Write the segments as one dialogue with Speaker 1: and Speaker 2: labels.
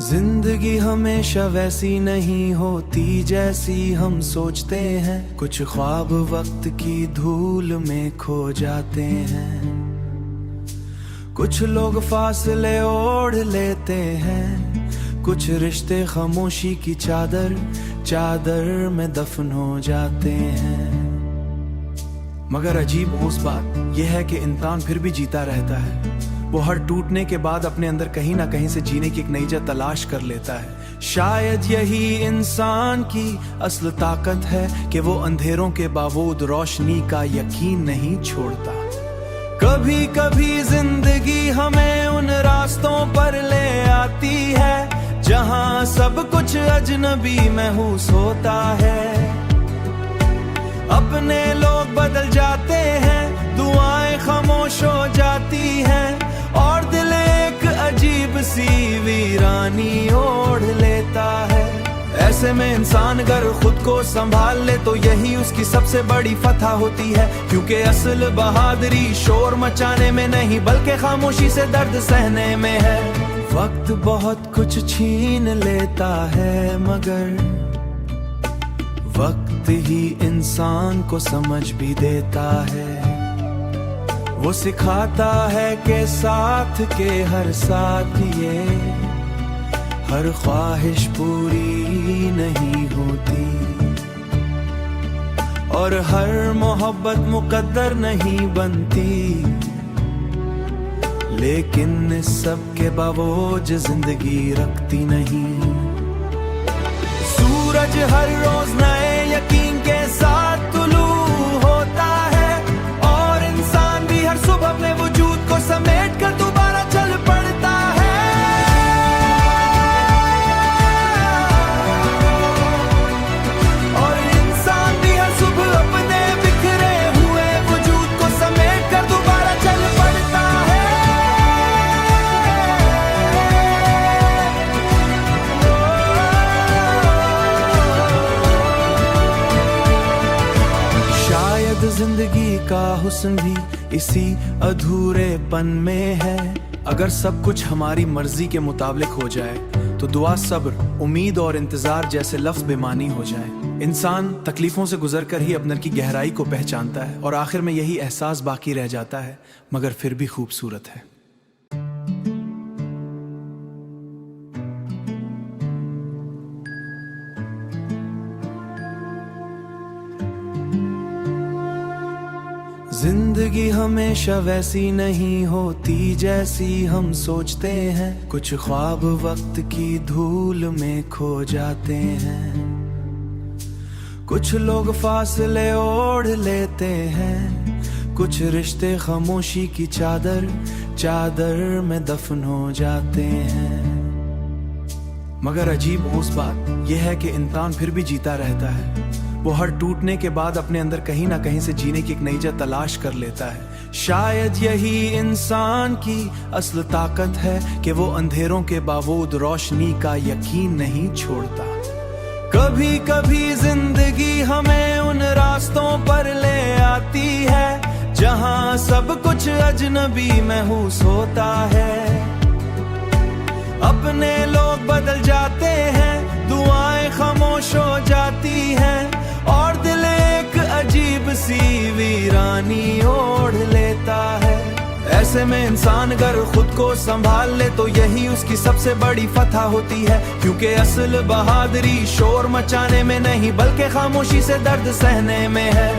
Speaker 1: जिंदगी हमेशा वैसी नहीं होती जैसी हम सोचते हैं। कुछ ख्वाब वक्त की धूल में खो जाते हैं। कुछ लोग फासले ओढ़ लेते हैं। कुछ रिश्ते खामोशी की चादर में दफन हो जाते हैं। मगर अजीब उस बात यह है कि इंसान फिर भी जीता रहता है। वो हर टूटने के बाद अपने अंदर कहीं ना कहीं से जीने की एक नई जगह तलाश कर लेता है। शायद यही इंसान की असल ताकत है कि वो अंधेरों के बावजूद रोशनी का यकीन नहीं छोड़ता। कभी कभी जिंदगी हमें उन रास्तों पर ले आती है जहां सब कुछ अजनबी महसूस होता है। अपने लोग बदल जाते हैं, दुआएं खामोश हो जाती हैं और दिल एक अजीब सी वीरानी ओढ़ लेता है। ऐसे में इंसान अगर खुद को संभाल ले तो यही उसकी सबसे बड़ी फतह होती है। क्योंकि असल बहादुरी शोर मचाने में नहीं बल्कि खामोशी से दर्द सहने में है। वक्त बहुत कुछ छीन लेता है मगर वक्त ही इंसान को समझ भी देता है। वो सिखाता है कि साथ के हर साथ ये हर ख्वाहिश पूरी नहीं होती और हर मोहब्बत मुकद्दर नहीं बनती। लेकिन इस सब के बावजूद जिंदगी रखती नहीं। सूरज हर रोज नए यकीन के साथ तुलू होता है और इंसान भी हर सुबह अपने वजूद को समेट कर दोबारा चल पड़ता है। और इंसान भी हर सुबह अपने बिखरे हुए वजूद को समेट कर दोबारा चल पड़ता है। जिंदगी का हुस्न भी इसी अधूरेपन में है। अगर सब कुछ हमारी मर्जी के मुताबिक हो जाए तो दुआ, सब्र, उम्मीद और इंतजार जैसे लफ्ज बेमानी हो जाए। इंसान तकलीफों से गुजरकर ही अपने की गहराई को पहचानता है और आखिर में यही एहसास बाकी रह जाता है मगर फिर भी खूबसूरत है। जिंदगी हमेशा वैसी नहीं होती जैसी हम सोचते हैं। कुछ ख्वाब वक्त की धूल में खो जाते हैं। कुछ लोग फासले ओढ़ लेते हैं। कुछ रिश्ते खामोशी की चादर में दफन हो जाते हैं। मगर अजीब उस बात यह है कि इंसान फिर भी जीता रहता है। वो हर टूटने के बाद अपने अंदर कहीं ना कहीं से जीने की एक नई जगह तलाश कर लेता है। शायद यही इंसान की असल ताकत है कि वो अंधेरों के बावजूद रोशनी का यकीन नहीं छोड़ता। कभी कभी जिंदगी हमें उन रास्तों पर ले आती है जहां सब कुछ अजनबी महसूस होता है। अपने लोग बदल जाते हैं, दुआएं खामोश हो जाती हैं और दिल एक अजीब सी वीरानी ओढ़ लेता है। ऐसे में इंसान अगर खुद को संभाल ले तो यही उसकी सबसे बड़ी फतह होती है। क्योंकि असल बहादुरी शोर मचाने में नहीं बल्कि खामोशी से दर्द सहने में है।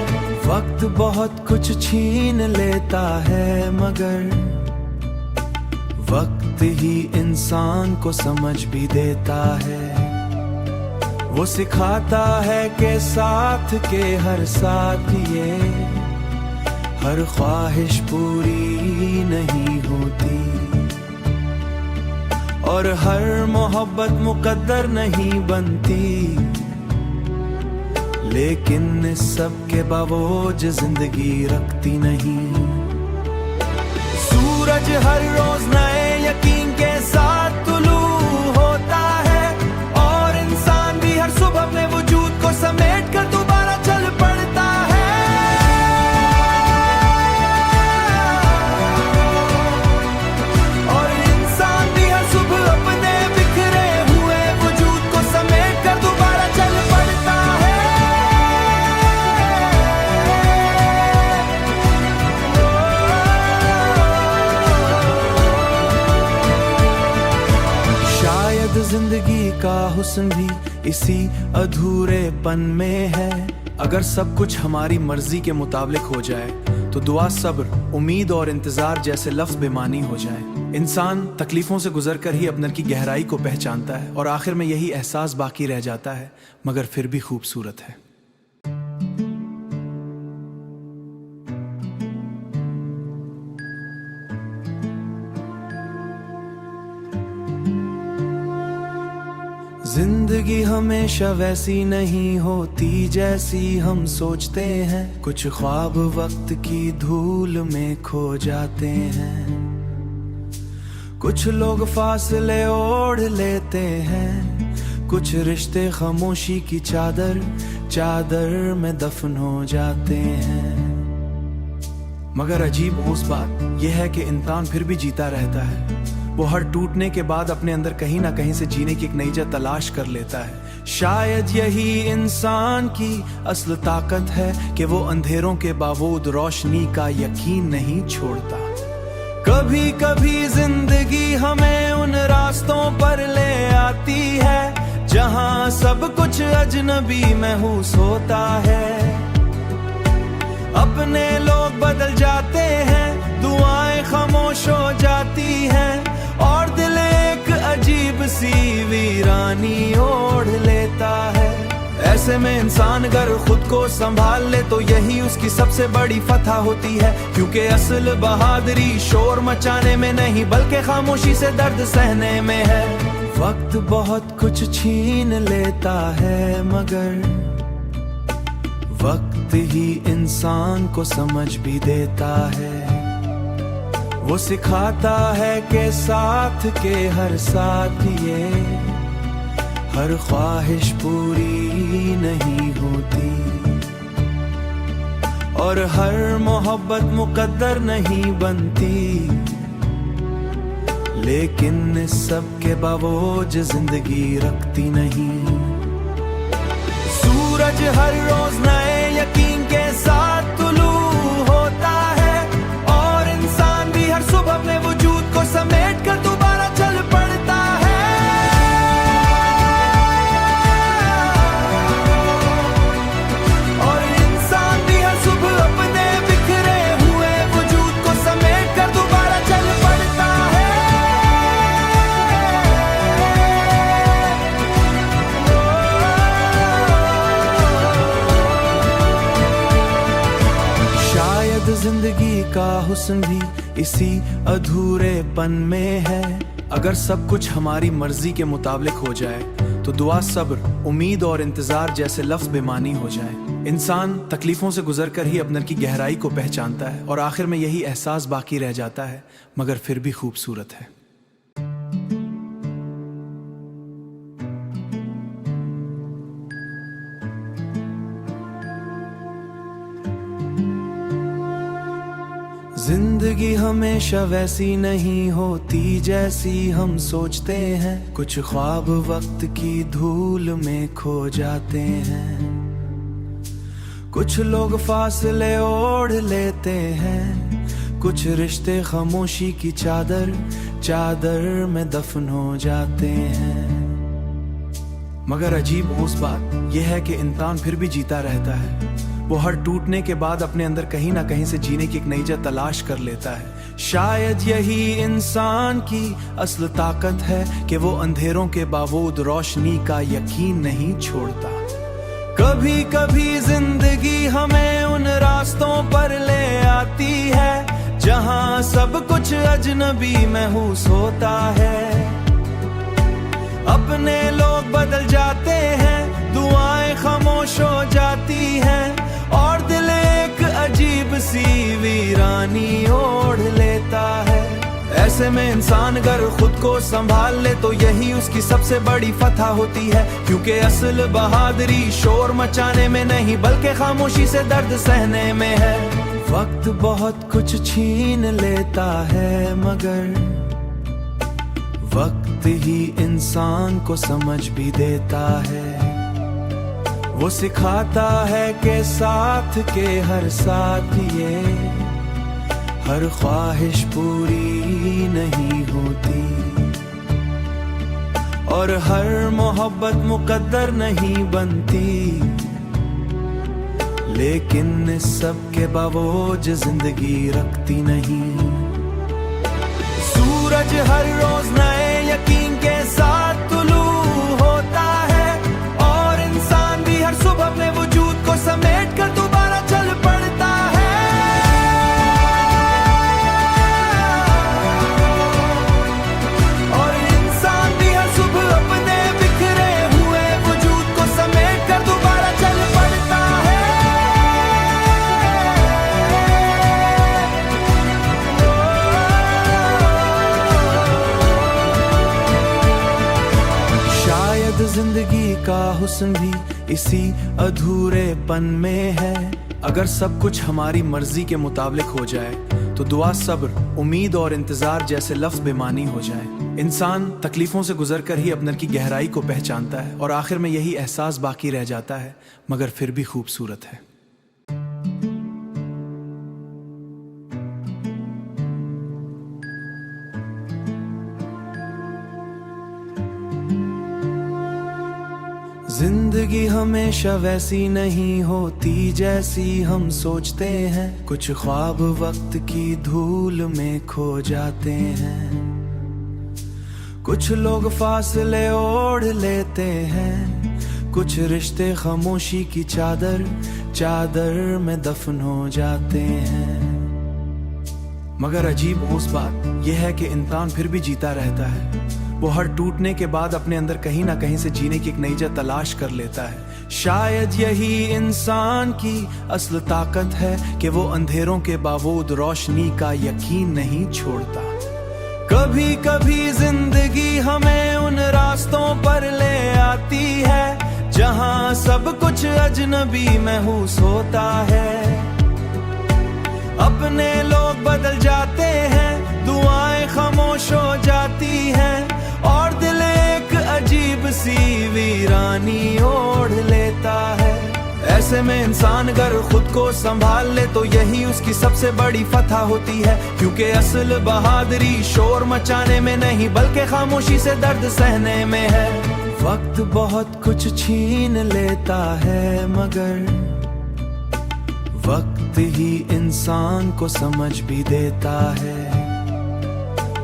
Speaker 1: वक्त बहुत कुछ छीन लेता है मगर वक्त ही इंसान को समझ भी देता है। वो सिखाता है कि साथ के हर साथ ये हर ख्वाहिश पूरी नहीं होती और हर मोहब्बत मुकद्दर नहीं बनती। लेकिन इस सब के बावजूद जिंदगी रखती नहीं। सूरज हर रोज नए यकीन के साथ तुलू होता है और इंसान भी हर सुबह अपने वजूद को समेट कर दोबारा चल पड़ता है। और इंसान भी हर सुबह अपने बिखरे हुस्न भी इसी अधूरेपन में है। अगर सब कुछ हमारी मर्जी के मुताबिक हो जाए तो दुआ, सब्र, उम्मीद और इंतजार जैसे लफ्ज बेमानी हो जाए। इंसान तकलीफों से गुजरकर ही अपने की गहराई को पहचानता है और आखिर में यही एहसास बाकी रह जाता है, मगर फिर भी खूबसूरत है। जिंदगी हमेशा वैसी नहीं होती जैसी हम सोचते हैं। कुछ ख्वाब वक्त की धूल में खो जाते हैं। कुछ लोग फासले ओढ़ लेते हैं। कुछ रिश्ते खामोशी की चादर में दफन हो जाते हैं। मगर अजीब उस बात यह है कि इंसान फिर भी जीता रहता है। वो हर टूटने के बाद अपने अंदर कहीं ना कहीं से जीने की एक नई जगह तलाश कर लेता है। शायद यही इंसान की असल ताकत है कि वो अंधेरों के बावजूद रोशनी का यकीन नहीं छोड़ता। कभी कभी जिंदगी हमें उन रास्तों पर ले आती है जहां सब कुछ अजनबी महसूस होता है। अपने लोग बदल जाते हैं, दुआएं खामोश हो जाती हैं और दिल एक अजीब सी वीरानी ओढ़ लेता है। ऐसे में इंसान अगर खुद को संभाल ले तो यही उसकी सबसे बड़ी फतह होती है, क्योंकि असल बहादुरी शोर मचाने में नहीं बल्कि खामोशी से दर्द सहने में है। वक्त बहुत कुछ छीन लेता है मगर वक्त ही इंसान को समझ भी देता है। वो सिखाता है कि साथ के हर साथिये हर ख्वाहिश पूरी नहीं होती और हर मोहब्बत मुकद्दर नहीं बनती। लेकिन इस सब के बावजूद जिंदगी रखती नहीं। सूरज हर रोज नए यकीन के साथ तुलू होता है और इंसान भी हर सुबह अपने वजूद को समेट कर दोबारा चल पड़ता है। और इंसान भी हर सुबह अपने बिखरे हुए वजूद को समेट कर दोबारा चल पड़ता है। जिंदगी का हुस्न भी इसी अधूरेपन में है। अगर सब कुछ हमारी मर्जी के मुताबिक हो जाए तो दुआ, सब्र, उम्मीद और इंतजार जैसे लफ्ज बेमानी हो जाए। इंसान तकलीफों से गुजरकर ही अपने की गहराई को पहचानता है और आखिर में यही एहसास बाकी रह जाता है, मगर फिर भी खूबसूरत है। जिंदगी हमेशा वैसी नहीं होती जैसी हम सोचते हैं। कुछ ख्वाब वक्त की धूल में खो जाते हैं। कुछ लोग फासले ओढ़ लेते हैं। कुछ रिश्ते खामोशी की चादर में दफन हो जाते हैं। मगर अजीब उस बात यह है कि इंसान फिर भी जीता रहता है। वो हर टूटने के बाद अपने अंदर कहीं ना कहीं से जीने की एक नई जगह तलाश कर लेता है। शायद यही इंसान की असल ताकत है कि वो अंधेरों के बावजूद रोशनी का यकीन नहीं छोड़ता। कभी कभी जिंदगी हमें उन रास्तों पर ले आती है जहां सब कुछ अजनबी महसूस होता है। अपने लोग बदल जाते हैं, दुआएं खामोश हो जाती हैं और दिल एक अजीब सी वीरानी ओढ़ लेता है। ऐसे में इंसान अगर खुद को संभाल ले तो यही उसकी सबसे बड़ी फतह होती है, क्योंकि असल बहादुरी शोर मचाने में नहीं बल्कि खामोशी से दर्द सहने में है। वक्त बहुत कुछ छीन लेता है मगर वक्त ही इंसान को समझ भी देता है। वो सिखाता है कि साथ के हर साथिये हर ख्वाहिश पूरी नहीं होती और हर मोहब्बत मुकद्दर नहीं बनती, लेकिन इस सब के बावजूद जिंदगी रखती नहीं। सूरज हर रोज नए यकीन के साथ तुलू होता है, और इंसान भी हर सुबह अपने वजूद को समेट कर दोबारा चल पड़ता है। और इंसान भी हर सुबह अपने बिखरे हुए वजूद को समेट कर दोबारा चल पड़ता है। शायद जिंदगी का हुस्न भी इसी अधूरेपन में है। अगर सब कुछ हमारी मर्जी के मुताबिक हो जाए तो दुआ, सब्र, उम्मीद और इंतजार जैसे लफ्ज बेमानी हो जाए। इंसान तकलीफों से गुजरकर ही अपने की गहराई को पहचानता है, और आखिर में यही एहसास बाकी रह जाता है, मगर फिर भी खूबसूरत है। जिंदगी हमेशा वैसी नहीं होती जैसी हम सोचते हैं। कुछ ख्वाब वक्त की धूल में खो जाते हैं, कुछ लोग फासले ओढ़ लेते हैं, कुछ रिश्ते खामोशी की चादर में दफन हो जाते हैं। मगर अजीब उस बात यह है कि इंसान फिर भी जीता रहता है। वो हर टूटने के बाद अपने अंदर कहीं ना कहीं से जीने की एक नई जगह तलाश कर लेता है। शायद यही इंसान की असल ताकत है कि वो अंधेरों के बावजूद रोशनी का यकीन नहीं छोड़ता। कभी कभी जिंदगी हमें उन रास्तों पर ले आती है जहां सब कुछ अजनबी महसूस होता है। अपने लोग बदल जाते हैं, दुआएं खामोश हो जाती हैं, और दिल एक अजीब सी वीरानी ओढ़ लेता है। ऐसे में इंसान अगर खुद को संभाल ले तो यही उसकी सबसे बड़ी फतह होती है, क्योंकि असल बहादुरी शोर मचाने में नहीं बल्कि खामोशी से दर्द सहने में है। वक्त बहुत कुछ छीन लेता है, मगर वक्त ही इंसान को समझ भी देता है।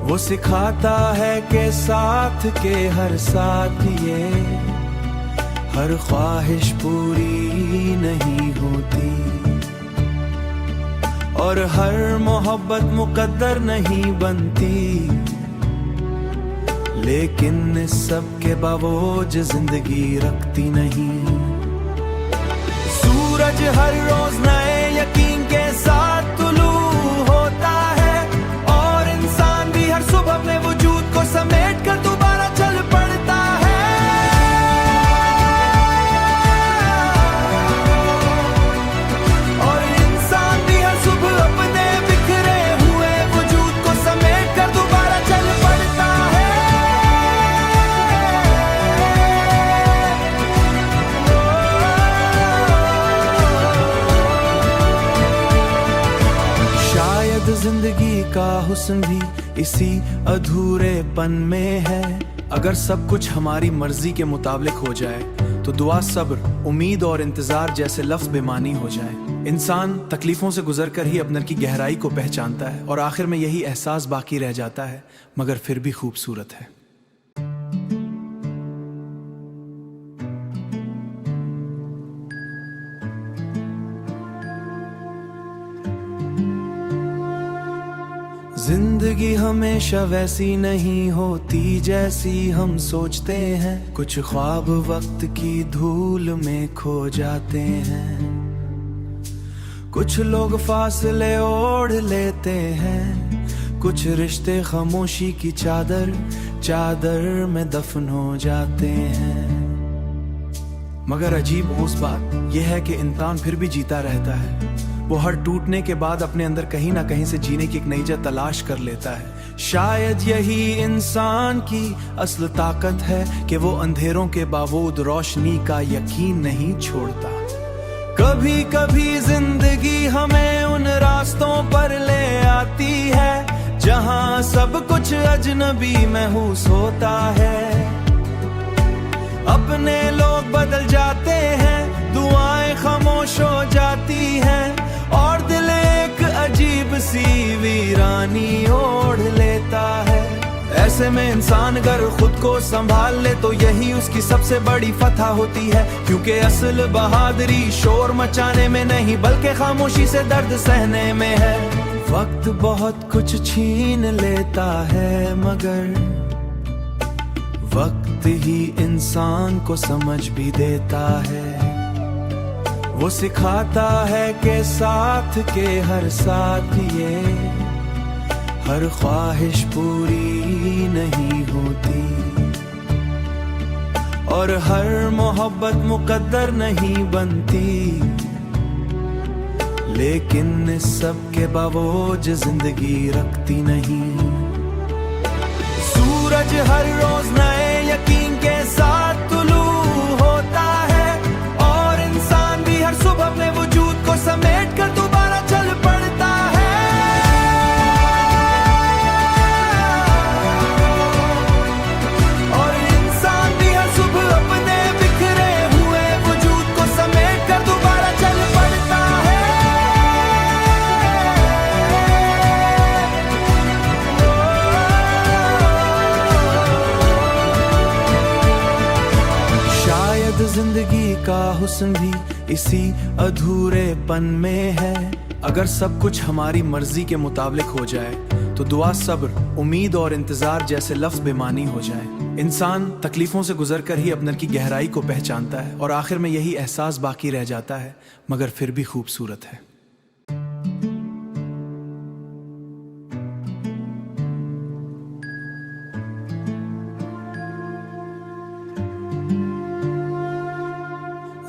Speaker 1: वो सिखाता है कि साथ के हर साथ ये हर ख्वाहिश पूरी नहीं होती, और हर मोहब्बत मुकद्दर नहीं बनती, लेकिन इस सब के बावजूद जिंदगी रखती नहीं। सूरज हर रोज नए यकीन के साथ तुलू होता है, और इंसान भी हर सुबह अपने वजूद को समेट कर दोबारा चल पड़ता है। और इंसान भी हर सुबह अपने बिखरे हुए वजूद को समेट कर दोबारा चल पड़ता है। जिंदगी का हुस्न भी इसी अधूरेपन में है। अगर सब कुछ हमारी मर्जी के मुताबिक हो जाए तो दुआ, सब्र, उम्मीद और इंतजार जैसे लफ्ज बेमानी हो जाए। इंसान तकलीफों से गुजरकर ही अपने की गहराई को पहचानता है, और आखिर में यही एहसास बाकी रह जाता है, मगर फिर भी खूबसूरत है। जिंदगी हमेशा वैसी नहीं होती जैसी हम सोचते हैं। कुछ ख्वाब वक्त की धूल में खो जाते हैं, कुछ लोग फासले ओढ़ लेते हैं, कुछ रिश्ते खामोशी की चादर में दफन हो जाते हैं। मगर अजीब उस बात यह है कि इंसान फिर भी जीता रहता है। वो हर टूटने के बाद अपने अंदर कहीं ना कहीं से जीने की एक नई जगह तलाश कर लेता है। शायद यही इंसान की असल ताकत है कि वो अंधेरों के बावजूद रोशनी का यकीन नहीं छोड़ता। कभी कभी जिंदगी हमें उन रास्तों पर ले आती है जहां सब कुछ अजनबी महसूस होता है। अपने लोग बदल जाते हैं, दुआएं खामोश हो जाती हैं और दिल एक अजीब सी वीरानी ओढ़ लेता है। ऐसे में इंसान अगर खुद को संभाल ले तो यही उसकी सबसे बड़ी फतह होती है, क्योंकि असल बहादुरी शोर मचाने में नहीं बल्कि खामोशी से दर्द सहने में है। वक्त बहुत कुछ छीन लेता है मगर वक्त ही इंसान को समझ भी देता है। वो सिखाता है कि साथ के हर साथ ये हर ख्वाहिश पूरी नहीं होती और हर मोहब्बत मुकद्दर नहीं बनती, लेकिन इस सब के बावजूद जिंदगी रखती नहीं। सूरज हर रोज नए यकीन के साथ तुलू होता है और इंसान भी हर सुबह अपने वजूद को समेट कर दोबारा चल पड़ता है। और इंसान भी हर सुबह अपने बिखरे हुए वजूद को समेट कर दोबारा चल पड़ता है। जिंदगी का हुस्न भी इसी अधूरेपन में है। अगर सब कुछ हमारी मर्जी के मुताबिक हो जाए तो दुआ, सब्र, उम्मीद और इंतजार जैसे लफ्ज बेमानी हो जाए। इंसान तकलीफों से गुजरकर ही अपने की गहराई को पहचानता है और आखिर में यही एहसास बाकी रह जाता है, मगर फिर भी खूबसूरत है।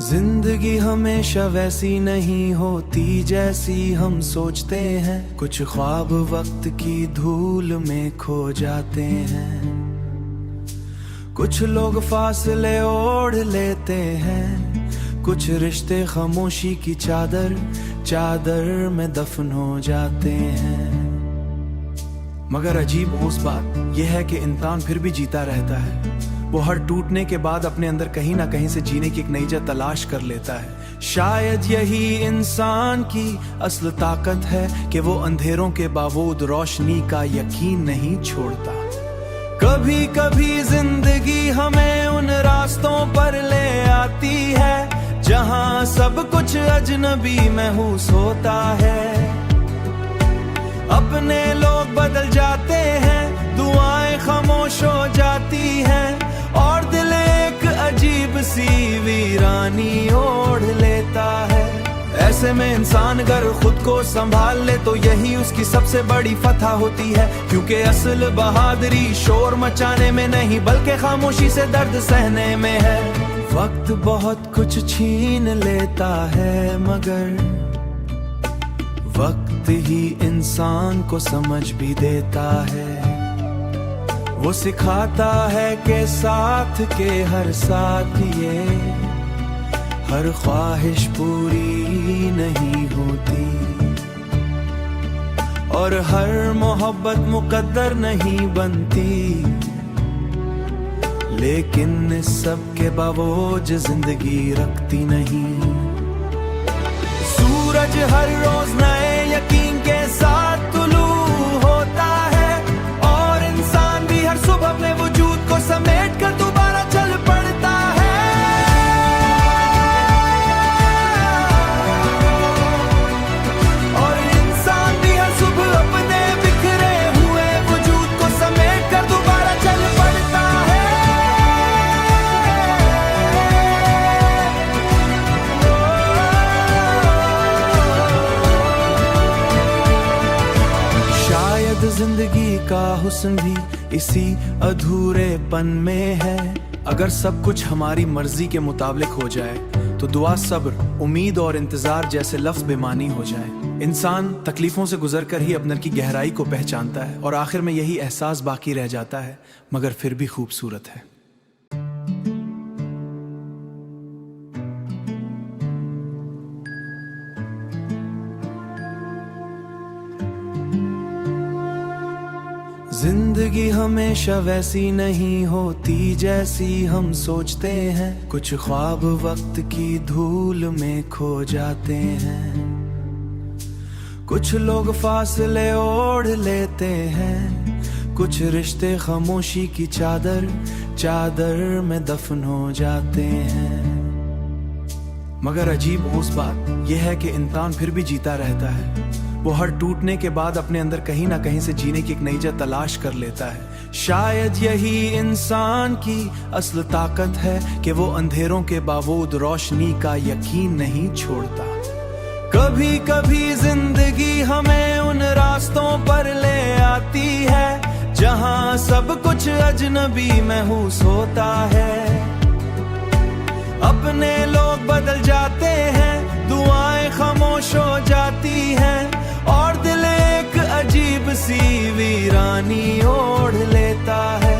Speaker 1: जिंदगी हमेशा वैसी नहीं होती जैसी हम सोचते हैं। कुछ ख्वाब वक्त की धूल में खो जाते हैं, कुछ लोग फासले ओढ़ लेते हैं, कुछ रिश्ते खामोशी की चादर में दफन हो जाते हैं। मगर अजीब उस बात यह है कि इंसान फिर भी जीता रहता है। वो हर टूटने के बाद अपने अंदर कहीं ना कहीं से जीने की एक नई जगह तलाश कर लेता है। शायद यही इंसान की असल ताकत है कि वो अंधेरों के बावजूद रोशनी का यकीन नहीं छोड़ता। कभी कभी जिंदगी हमें उन रास्तों पर ले आती है जहां सब कुछ अजनबी महसूस होता है। अपने लोग बदल जाते हैं, दुआएं खामोश हो जाती हैं और दिल एक अजीब सी वीरानी ओढ़ लेता है। ऐसे में इंसान अगर खुद को संभाल ले तो यही उसकी सबसे बड़ी फतह होती है, क्योंकि असल बहादुरी शोर मचाने में नहीं बल्कि खामोशी से दर्द सहने में है। वक्त बहुत कुछ छीन लेता है मगर वक्त ही इंसान को समझ भी देता है। वो सिखाता है कि साथ के हर साथ ये हर ख्वाहिश पूरी नहीं होती और हर मोहब्बत मुकद्दर नहीं बनती, लेकिन इस सब के बावजूद जिंदगी रखती नहीं। सूरज हर रोज नए यकीन के साथ तुलू होता है और इंसान भी हर सुबह अपने वजूद को समेट कर दोबारा चल पड़ता है। और इंसान भी हर सुबह अपने बिखरे हुए वजूद को समेट कर दोबारा चल पड़ता है। जिंदगी का हुस्न भी इसी अधूरेपन में है। अगर सब कुछ हमारी मर्जी के मुताबिक हो जाए तो दुआ, सब्र, उम्मीद और इंतजार जैसे लफ्ज बेमानी हो जाए। इंसान तकलीफों से गुजरकर ही अपने की गहराई को पहचानता है और आखिर में यही एहसास बाकी रह जाता है, मगर फिर भी खूबसूरत है। जिंदगी हमेशा वैसी नहीं होती जैसी हम सोचते हैं। कुछ ख्वाब वक्त की धूल में खो जाते हैं। कुछ लोग फासले ओढ़ लेते हैं। कुछ रिश्ते खामोशी की चादर में दफन हो जाते हैं। मगर अजीब उस बात यह है कि इंसान फिर भी जीता रहता है। वो हर टूटने के बाद अपने अंदर कहीं ना कहीं से जीने की एक नई जगह तलाश कर लेता है। शायद यही इंसान की असल ताकत है कि वो अंधेरों के बावजूद रोशनी का यकीन नहीं छोड़ता। कभी कभी जिंदगी हमें उन रास्तों पर ले आती है जहां सब कुछ अजनबी महसूस होता है। अपने लोग बदल जाते हैं, दुआएं खामोश हो जाती हैं और दिल एक अजीब सी वीरानी ओढ़ लेता है।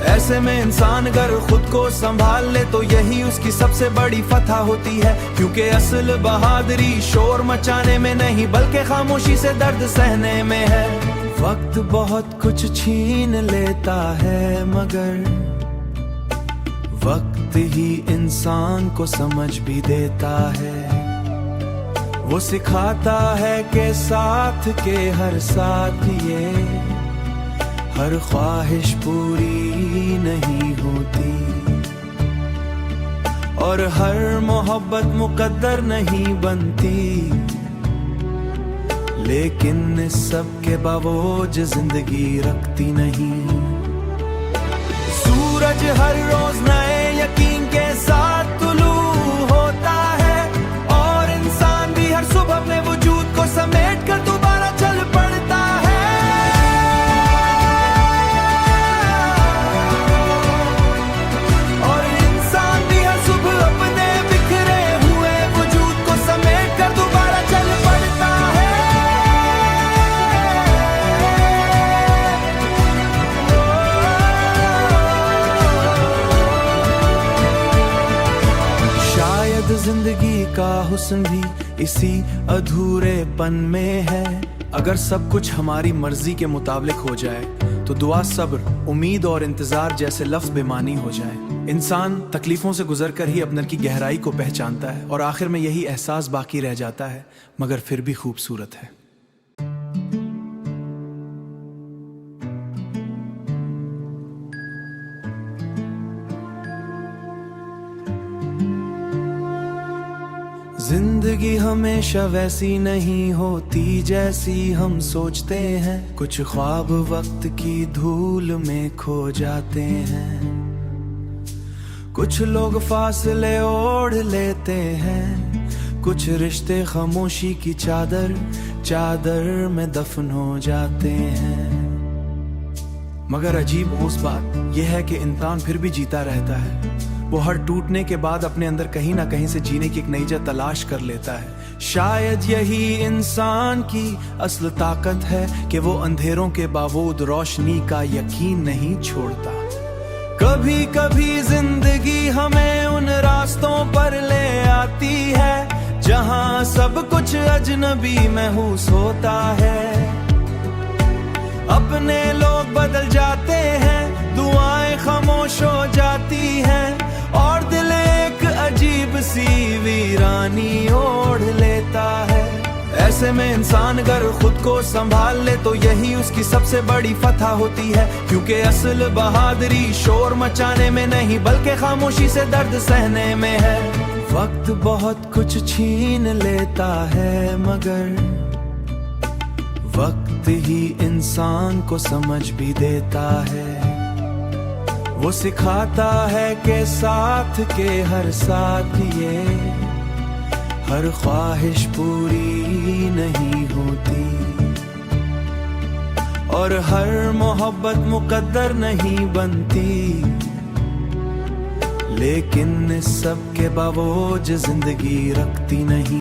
Speaker 1: ऐसे में इंसान अगर खुद को संभाल ले तो यही उसकी सबसे बड़ी फतह होती है। क्योंकि असल बहादुरी शोर मचाने में नहीं बल्कि खामोशी से दर्द सहने में है। वक्त बहुत कुछ छीन लेता है मगर वक्त ही इंसान को समझ भी देता है। वो सिखाता है कि साथ के हर साथ ये हर ख्वाहिश पूरी नहीं होती और हर मोहब्बत मुकद्दर नहीं बनती। लेकिन इस सब के बावजूद जिंदगी रखती नहीं। सूरज हर रोज नए यकीन के साथ तुलू होता है और इंसान भी हर सुबह अपने वजूद को समेट कर दोबारा चल पड़ता है। और इंसान भी हर सुबह अपने बिखरे हुए वजूद को समेट कर दोबारा चल पड़ता है। जिंदगी का हुस्न भी इसी अधूरेपन में है। अगर सब कुछ हमारी मर्जी के मुताबिक हो जाए तो दुआ, सब्र, उम्मीद और इंतजार जैसे लफ्ज बेमानी हो जाए। इंसान तकलीफों से गुजरकर ही अपने की गहराई को पहचानता है और आखिर में यही एहसास बाकी रह जाता है मगर फिर भी खूबसूरत है। जिंदगी हमेशा वैसी नहीं होती जैसी हम सोचते हैं। कुछ ख्वाब वक्त की धूल में खो जाते हैं। कुछ लोग फासले ओढ़ लेते हैं। कुछ रिश्ते खामोशी की चादर में दफन हो जाते हैं। मगर अजीब उस बात यह है कि इंसान फिर भी जीता रहता है। वो हर टूटने के बाद अपने अंदर कहीं ना कहीं से जीने की एक नई जगह तलाश कर लेता है। शायद यही इंसान की असल ताकत है कि वो अंधेरों के बावजूद रोशनी का यकीन नहीं छोड़ता। कभी कभी जिंदगी हमें उन रास्तों पर ले आती है जहां सब कुछ अजनबी महसूस होता है। अपने लोग बदल जाते हैं, दुआएं खामोश हो जाती हैं और दिल एक अजीब सी वीरानी ओढ़ लेता है। ऐसे में इंसान अगर खुद को संभाल ले तो यही उसकी सबसे बड़ी फतह होती है। क्योंकि असल बहादुरी शोर मचाने में नहीं बल्कि खामोशी से दर्द सहने में है। वक्त बहुत कुछ छीन लेता है मगर वक्त ही इंसान को समझ भी देता है। वो सिखाता है कि साथ के हर साथ ये हर ख्वाहिश पूरी नहीं होती और हर मोहब्बत मुकद्दर नहीं बनती। लेकिन इस सब के बावजूद जिंदगी रखती नहीं।